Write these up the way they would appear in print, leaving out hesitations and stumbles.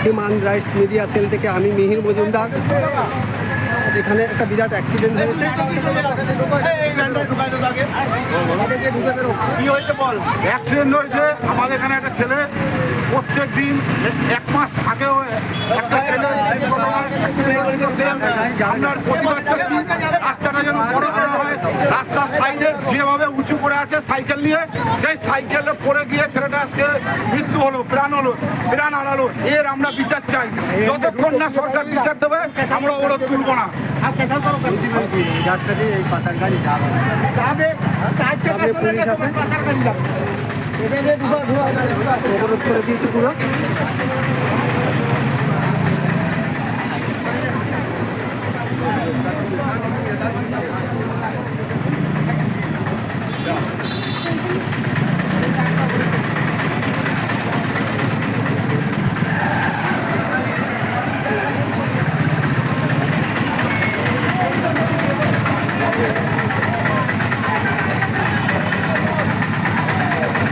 Human rights media cell থেকে আমি মিহির মজুমদার। এখানে একটা বিরাট অ্যাক্সিডেন্ট হয়েছে। অ্যাক্সিডেন্ট হয়েছে আমাদের এখানে একটা ছেলে প্রত্যেক দিন 1 মাস আগেও একটা ছেলে আপনার প্রতিবাদ করছি রাস্তাটা যেন বড় করা হয়। রাস্তার সাইডে যেভাবে উঁচু করে আছে সাইকেল নিয়ে, সেই সাইকেলে পড়ে গিয়ে ছেলেটা আজকে মৃত্যু হলো, প্রাণ হারালো। এর আমরা বিচার চাই। যতক্ষণ না সরকার বিচার দেবে আমরা ওরা তুলব না। পুলিশ আছে, অবরোধ করে দিয়েছে পুরো।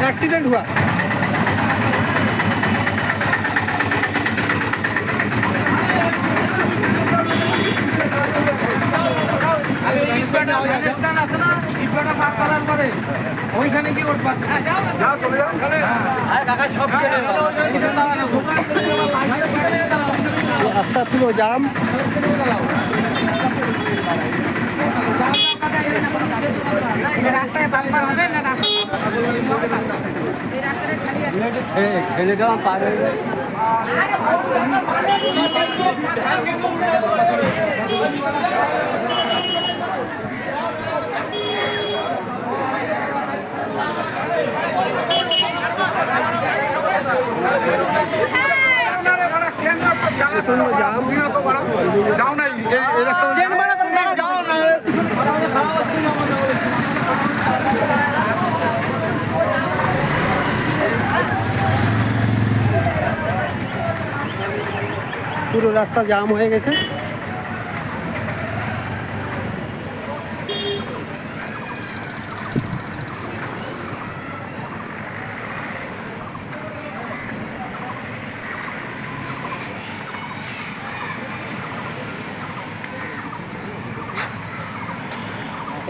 एक्सीडेंट हुआ। रास्ता पूरा जाम। যাও নাই পুরো রাস্তা জাম হয়ে গেছে।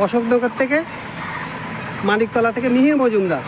অশোকনগর থেকে, মানিকতলা থেকে মিহির মজুমদার।